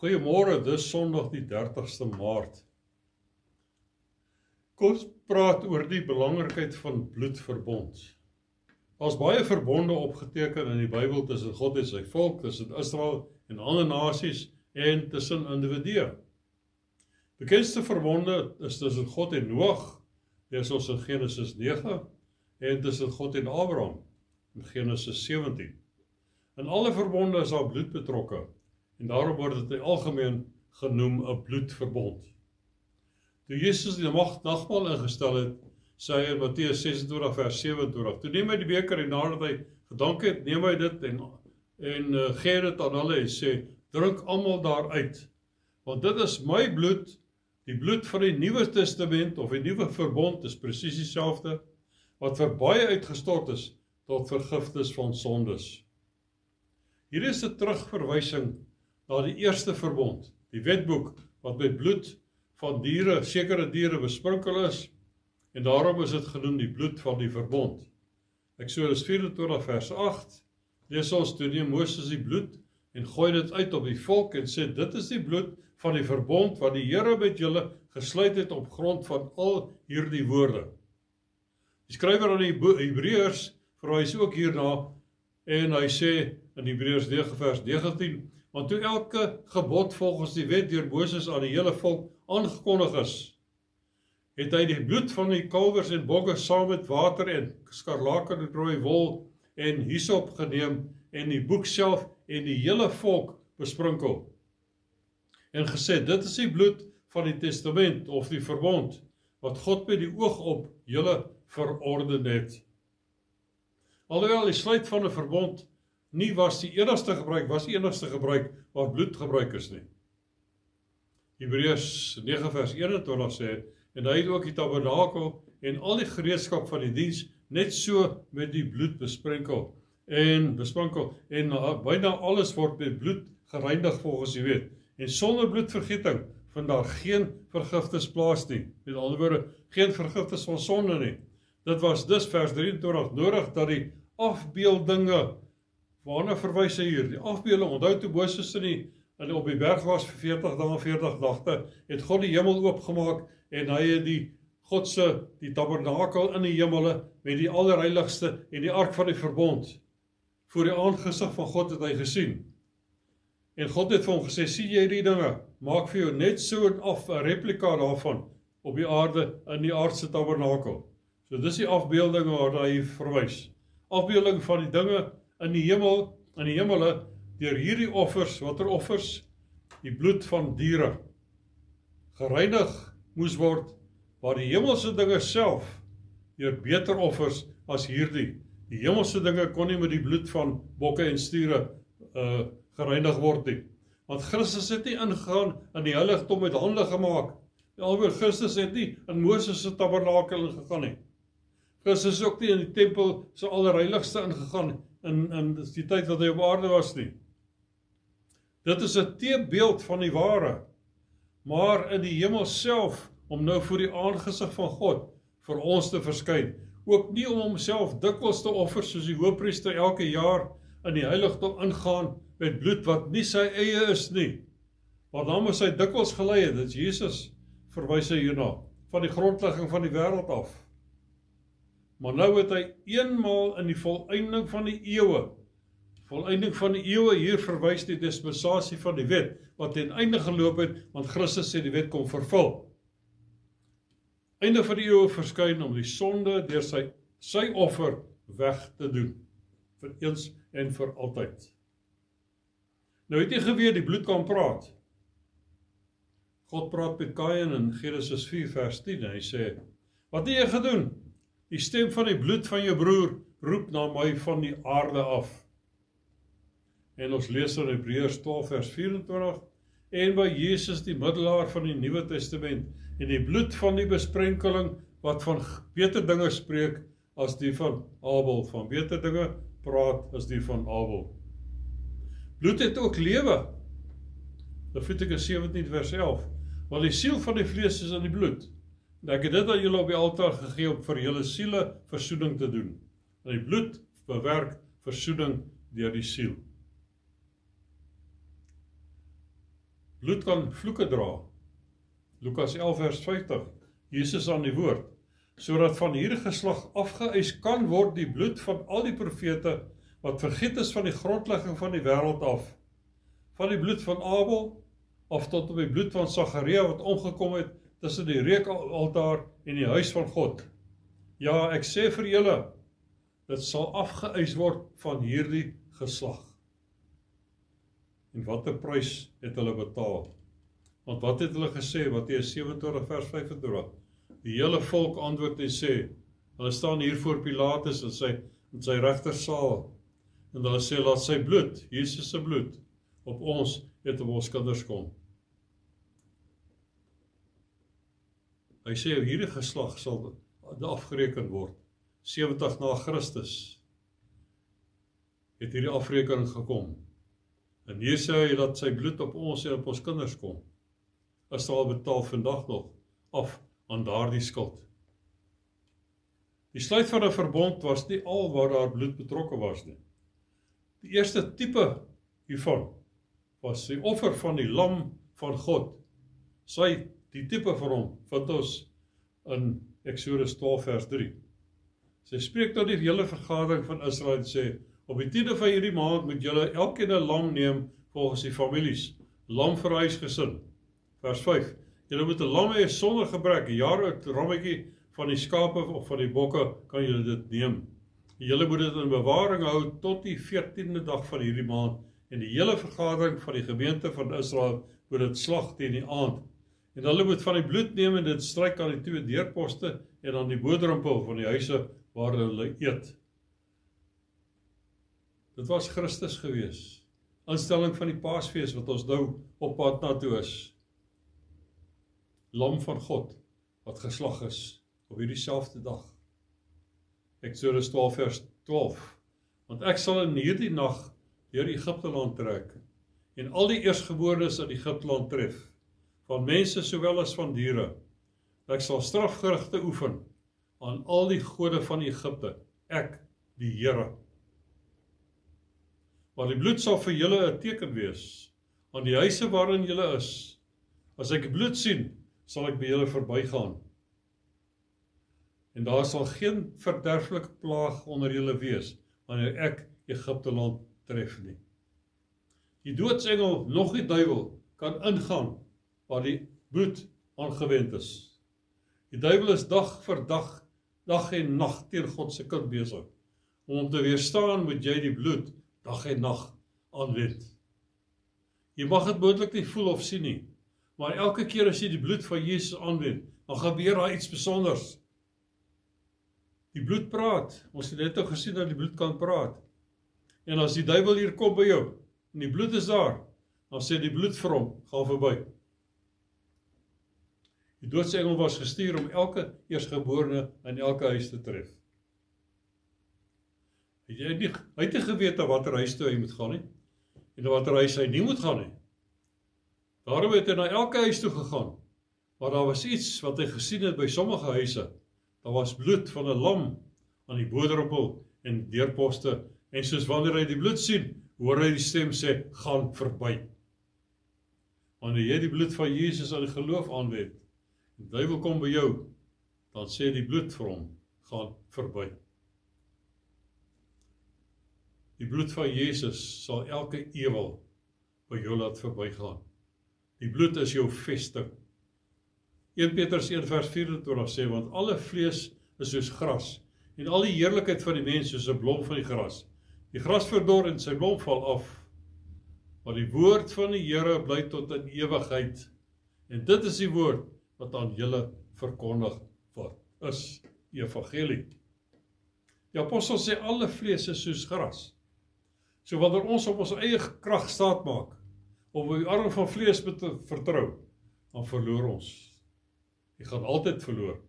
Goeiemôre, dis Sondag die 30ste Maart. Kom ons praat oor die belangrikheid van bloedverbond. Daar's baie verbonde opgeteken in die Bybel tussen God en sy volk, tussen Israel en ander nasies en tussen individue. Bekendste verbonde is tussen God en Noag, lees ons in Genesis 9, en tussen God en Abraham in Genesis 17. In alle verbonde is daar bloed betrokke. En daarom word dit in algemeen genoem 'n bloedverbond. Toe Jesus die nagmaal ingestel het, sê hy in Matteus 26 vers 27, toe neem hy die beker en nadat hy gedank het, neem hy dit en gee dit aan hulle en sê, drink almal daaruit, want dit is my bloed, die bloed van die Nuwe Testament of die Nuwe Verbond is presies dieselfde, wat vir baie uitgestort is tot vergifnis van sondes. Hier is 'n terugverwysing na die eerste verbond, die wetboek, wat met bloed van diere, sekere diere besprinkel is, en daarom is dit genoem die bloed van die verbond. Eksodus 24 vers 8, lees ons, toe neem Moses die bloed, en gooi dit uit op die volk, en sê, dit is die bloed van die verbond, wat die Here met julle gesluit het op grond van al hierdie woorde. Die skrywer aan die Hebreërs verwys ook hierna, en hy sê, in Hebreërs 9 vers 19, want toe elke gebod volgens die wet deur Moses aan die hele volk aangekondig is, het hy die bloed van die kalwers en bokke saam met water en skarlaken en rooi wol en hyssop geneem en die boek self en die hele volk besprinkel. En gesê, dit is die bloed van die testament of die verbond, wat God met die oog op julle verorden het. Alhoewel die sluit van 'n verbond nie was die enigste gebruik waar bloed gebruik is nie. Hebreërs 9 vers 21 sê, en hy het ook die tabernakel en al die gereedskap van die diens net so met die bloed besprinkel en byna alles word met bloed gereinig volgens die wet. En sonder bloedvergieting vind daar geen vergifnis plaas nie. Met ander woorde, geen vergifnis van sonde nie. Dit was dus vers 23 nodig dat die afbeeldinge, waarna verwys hy hier? Die afbeelding, onthou toe Moses op die berg was vir 40 dae en 40 nagte, het God die hemel oopgemaak en hy het die tabernakel in die hemele met die allerheiligste en die ark van die verbond voor die aangesig van God het hy gesien. En God het vir hom gesê, sien jy die dinge, maak vir jou net so 'n replika daarvan op die aarde in die aardse tabernakel. So dis die afbeelding waarna hy verwys. Afbeelding van die dinge in die hemele, deur hierdie offers, watter offers? Die bloed van diere, gereinig moes word, waar die hemelse dinge self, deur beter offers as hierdie. Die hemelse dinge kon nie met die bloed van bokke en stiere gereinig word nie. Want Christus het nie ingegaan in die heiligdom met hande gemaak. Alhoewel Christus het nie in Moses se tabernakel ingegaan nie. Christus is ook nie in die tempel se allerheiligste ingegaan in die tyd wat hy op aarde was nie. Dit is 'n teebeeld van die ware, maar in die hemel self, om nou voor die aangesig van God vir ons te verskyn, ook nie om homself dikwels te offer soos die hoëpriester elke jaar in die heiligdom ingaan met bloed wat nie sy eie is nie, maar dan moes hy dikwels gelei het, dit Jesus verwys hy hierna, van die grondlegging van die wêreld af. Maar nou het hy eenmaal in die volëinding van die eeue, hier verwys die dispensasie van die wet, wat ten einde geloop het, want Christus het die wet kom vervul. Einde van die eeue verskyn om die sonde deur sy offer weg te doen, vir eens en vir altyd. Nou het jy geweet die bloed kan praat. God praat met Kain in Genesis 4 vers 10, en hy sê, wat het jy gedoen? Die stem van die bloed van jou broer roep na my van die aarde af. En ons lees in Hebreërs 12 vers 24, en by Jesus die middelaar van die Nuwe Testament, en die bloed van die besprenkeling, wat van beter dinge spreek, as die van Abel, van beter dinge praat as die van Abel. Bloed het ook lewe. Levitikus 17 vers 11, want die siel van die vlees is in die bloed. En ek het dit aan julle op die altaar gegee om vir julle siele versoening te doen. En die bloed bewerk versoening deur die siel. Bloed kan vloeke dra. Lukas 11 vers 50, Jesus aan die woord, sodat van hierdie geslag afgeëis kan word die bloed van al die profete, wat vergiet is van die grondlegging van die wêreld af, van die bloed van Abel, of tot op die bloed van Sagaria, wat omgekom het tussen die reukaltaar en die huis van God. Ja, ek sê vir julle, dit sal afgeëis word van hierdie geslag. En wat 'n prys het hulle betaal? Want wat het hulle gesê, Matteus 27 vers 25? Die hele volk antwoord en sê, hulle staan hier voor Pilatus in sy regtersaal, en hulle sê, laat sy bloed, Jesus se bloed, op ons en op ons kinders kom. Hy sê, hierdie geslag sal afgereken word. 70 na Christus het hierdie afrekening gekom. En hier sê hy, dat sy bloed op ons en op ons kinders kom. Israel betaal vandag nog af aan daardie skuld. Die sluit van 'n verbond was nie al waar daar bloed betrokke was nie. Die eerste tipe hiervan was die offer van die lam van God. Die tipe van hom vind ons in Exodus 12 vers 3. Sy spreek tot die hele vergadering van Israel en sê, op die 10de van hierdie maand moet julle elkeen 'n lam neem volgens die families, lam vir huisgesin. Vers 5, julle moet 'n lam hê sonder gebrek, 'n jaar oud rammetjie van die skape of van die bokke kan julle dit neem. Julle moet dit in bewaring hou tot die 14de dag van hierdie maand, en die hele vergadering van die gemeente van Israel moet dit slag teen die aand. En hulle moet van die bloed neem en dit stryk aan die 2 deurposte en aan die bodrempel van die huise waar hulle eet. Dit was Christus gewees. Instelling van die Paasfees wat ons nou op pad na toe is. Lam van God wat geslag is op hierdie selfde dag. Exodus 12 vers 12. Want ek sal in hierdie nag deur Egipte land trek en al die eerstgeborenes in Egipte land tref, van mense sowel as van diere. Ek sal strafgerigte oefen aan al die gode van Egipte, ek die Here. Maar die bloed sal vir julle 'n teken wees aan die huise waarin julle is. As ek bloed sien, sal ek by julle verbygaan. En daar sal geen verderflike plaag onder julle wees, wanneer ek Egipte land tref nie. Die doodsengel, nog die duiwel, kan ingaan waar die bloed aangewend is. Die duiwel is dag vir dag en nag teen God se kind besig. Om te weerstaan moet jy die bloed dag en nag aanwend. Jy mag dit moontlik nie voel of sien nie, maar elke keer as jy die bloed van Jesus aanwend, dan gebeur daar iets besonders. Die bloed praat. Ons het net gesien dat die bloed kan praat. En as die duiwel hier kom by jou, en die bloed is daar, dan sê die bloed vir hom, gaan verby. Die doodsengel was gestuur om elke eerstgeborene in elke huis te tref. Hy het nie geweet na watter huis toe hy moet gaan nie, en na watter huis hy nie moet gaan nie. Daarom het hy na elke huis toe gegaan, maar daar was iets wat hy gesien het by sommige huise. Daar was bloed van 'n lam aan die bodrempel en deurposte, en soos wanneer hy die bloed sien, hoor hy die stem sê, gaan verby. Wanneer jy die bloed van Jesus aan die geloof aanwend, en die duiwel kom by jou, dan sê die bloed vir hom, gaan verby. Die bloed van Jesus sal elke ewel by jou laat verbygaan. Die bloed is jou vesting. 1 Petrus 1 vers 24 sê, want alle vlees is soos gras, en al die heerlikheid van die mens soos 'n blom van die gras. Die gras verdor en sy blom val af, maar die woord van die Here bly tot in ewigheid. En dit is die woord wat aan julle verkondig word, is die evangelie. Die apostel sê, alle vlees is soos gras. So wanneer ons op ons eie krag staat maak, of op die arm van vlees vertrou, dan verloor ons. Jy gaan altyd verloor.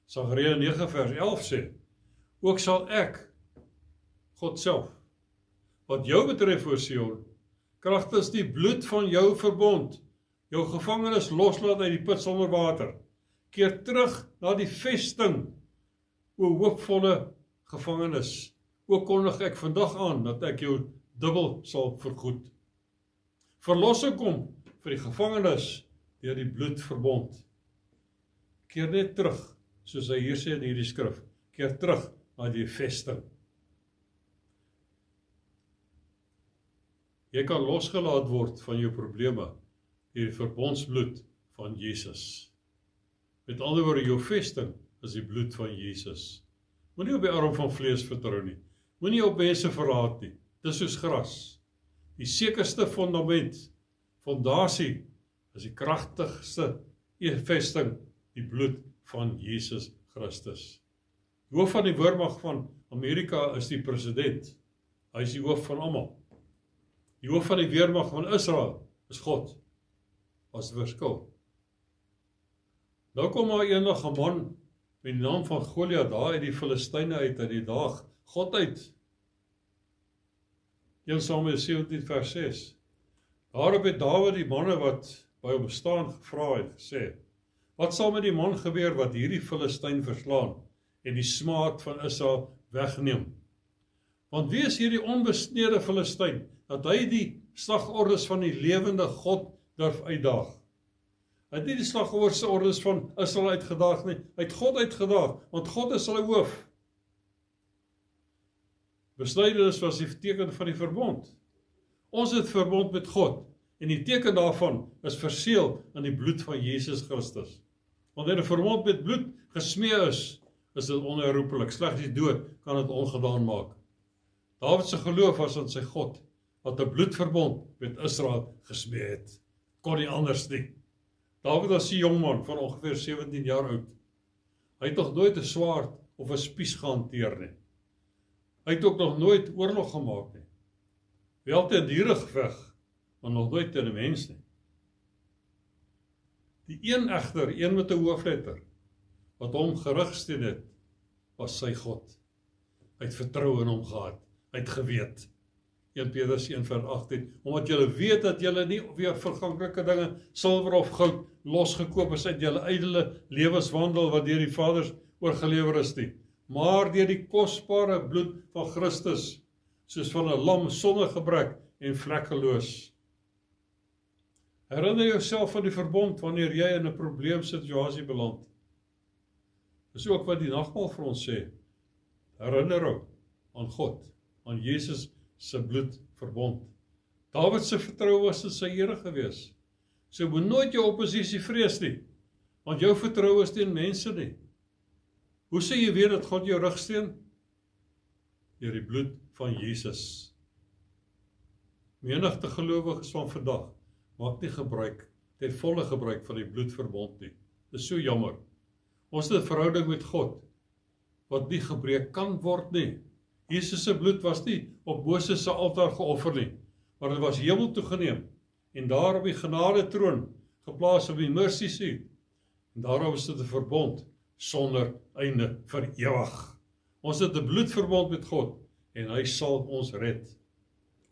Sagaria 9 vers 11 sê, ook sal ek, God self, wat jou betref o Sion, kragtens die bloed van jou verbond, jou gevangenes loslaat uit die put sonder water, keer terug na die vesting, o hoopvolle gevangenes. Ook kondig ek vandag aan, dat ek jou dubbel sal vergoed. Verlossing kom vir die gevangenes deur die bloedverbond. Keer net terug, soos hy hier sê in hierdie skrif, keer terug na die vesting. Jy kan losgelaat word van jou probleme deur die verbondsbloed van Jesus. Met ander woorde, jou vesting is die bloed van Jesus. Moenie op die arm van vlees vertrou nie. Moenie op mense verlaat nie. Dis soos gras. Die sekerste fondasie is die kragtigste vesting, die bloed van Jesus Christus. Die hoof van die weermag van Amerika is die president. Hy is die hoof van almal. Die hoof van die weermag van Israel is God. Was 'n verskil. Nou kom maar eendag 'n man met die naam van Goliat daar uit die Filistyne uit die daag God uit. 1 Samuel 17 vers 6. Daarop het Dawid die manne wat by hom staan gevra het gesê: Wat sal met die man gebeur wat hierdie Filistyn verslaan en die smaad van Israel wegneem? Want wie is hierdie onbesnede Filistyn dat hy die slagordes van die lewende God durf uitdaag? Hy het nie die slagordes van Israel uitgedaag nie, hy het God uitgedaag, want God is hulle hoof. Besnydenis was die teken van die verbond. Ons het verbond met God, en die teken daarvan is verseël in die bloed van Jesus Christus. Wanneer 'n verbond met bloed gesmee is dit onherroepelik. Slegs die dood kan dit ongedaan maak. Dawid se geloof was in sy God, wat 'n bloedverbond met Israel gesmee het. Kon nie anders nie. Dawid was 'n jong man van ongeveer 17 jaar oud. Hy het nog nooit 'n swaard of 'n spies gehanteer nie. Hy het ook nog nooit oorlog gemaak nie. Wel teen diere geveg, maar nog nooit teen 'n mens nie. Die een egter, een met 'n hoofletter, wat hom gerigsteen het, was sy God. Hy het vertrou in hom gehad. Hy het geweet. 1 Petrus 1 vers 18, omdat julle weet dat julle nie weer verganklike dinge, silwer of goud, losgekoop is uit julle ydelle lewenswandel wat deur die Vaders oorgelewer is nie, maar deur die kosbare bloed van Christus, soos van 'n lam sonder gebrek en vlekkeloos. Herinner jouself van die verbond wanneer jy in 'n probleemsituasie beland. Dis ook wat die nagmaal vir ons sê. Herinner hom aan God, aan Jesus se bloed verbond. Dawid se vertroue was in sy Here gewees. So moet nooit jou oppositie vrees nie, want jou vertroue is teen mense nie. Hoe sê jy weet dat God jou rug steun? Deur die bloed van Jesus. Menigte gelowiges van vandag maak nie gebruik, ten volle gebruik van die bloedverbond nie. Dis so jammer. Ons het 'n verhouding met God wat nie gebreek kan word nie. Jesus se bloed was nie op Moses se altaar geoffer nie, maar dit was hemel toegeneem en daar op die genade troon geplaas op die mercy seat. En daarom is dit 'n verbond sonder einde vir ewig. Ons het 'n bloedverbond met God en hy sal ons red.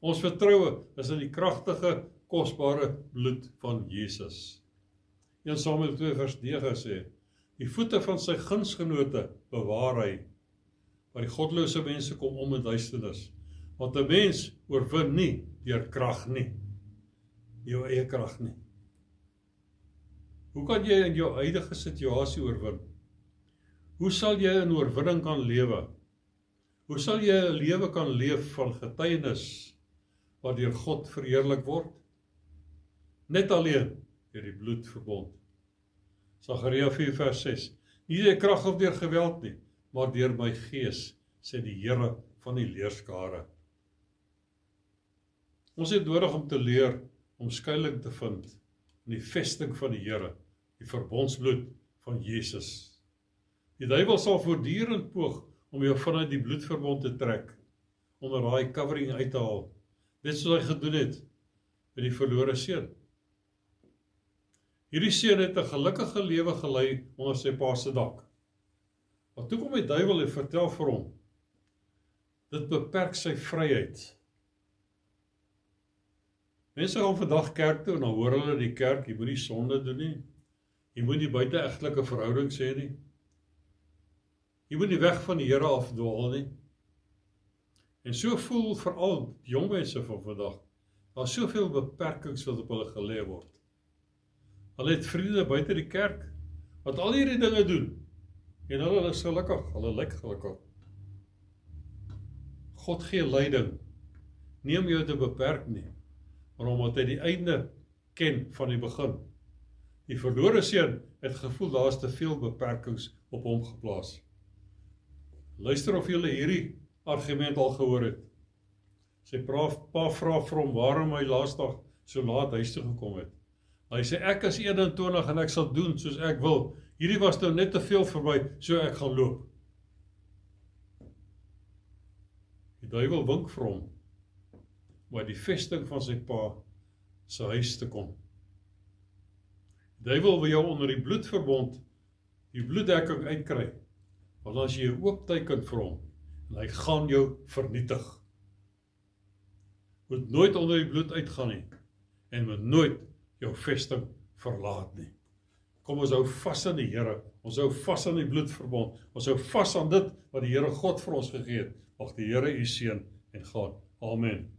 Ons vertroue is in die kragtige, kosbare bloed van Jesus. 1 Samuel 2 vers 9 sê: Die voete van sy gunsgenote bewaar hy, maar die godlose mense kom om in duisternis, want 'n mens oorwin nie deur krag nie, jou eie krag nie. Hoe kan jy in jou huidige situasie oorwin? Hoe sal jy in oorwinning kan lewe? Hoe sal jy 'n lewe kan leef van getuienis wat deur God verheerlik word? Net alleen deur die bloedverbond. Sagaria 4 vers 6. Nie deur krag of deur geweld nie, maar deur my gees, sê die Here van die leerskare. Ons het nodig om te leer om skuilings te vind in die vesting van die Here, die verbondsbloed van Jesus. Die duiwel sal voortdurend poog om jou vanuit die bloedverbond te trek, onder daai covering uit te haal. Dit soos hy gedoen het met die verlore seun. Hierdie seun het 'n gelukkige lewe gelei onder sy pa se dak. Maar toe kom die duiwel en vertel vir hom, dit beperk sy vryheid. Mense gaan vandag kerk toe en dan hoor hulle in die kerk, jy moet nie sonde doen nie, jy moet nie buite-egtelike verhoudings hê nie, jy moet nie weg van die Here afdwaal nie. En so voel veral jong mense van vandag, daar is soveel beperkings wat op hulle gelê word. Hulle het vriende buite die kerk, wat al hierdie dinge doen, en hulle is gelukkig, hulle lyk gelukkig. God gee leiding, nie om jou te beperk nie, maar omdat hy die einde ken van die begin. Die verlore seun het gevoel daar is te veel beperkings op hom geplaas. Luister of julle hierdie argument al gehoor het. Sy pa vra vir hom waarom hy laasdag so laat huis toe gekom het. Hy sê ek is 21 en ek sal doen soos ek wil. Hierdie was nou net te veel vir my, so ek gaan loop. Die duiwel wink vir hom om uit die vesting van sy pa sy huis te kom. Die duiwel wil jou onder die bloedverbond, die bloeddekking uitkry, want as jy 'n oop teiken vir hom, en hy gaan jou vernietig. Moet nooit onder die bloed uitgaan nie, en moet nooit jou vesting verlaat nie. Kom ons hou vas aan die Here, ons hou vas aan die bloedverbond, ons hou vas aan dit wat die Here God vir ons gegee het. Mag die Here u seën en gaan. Amen.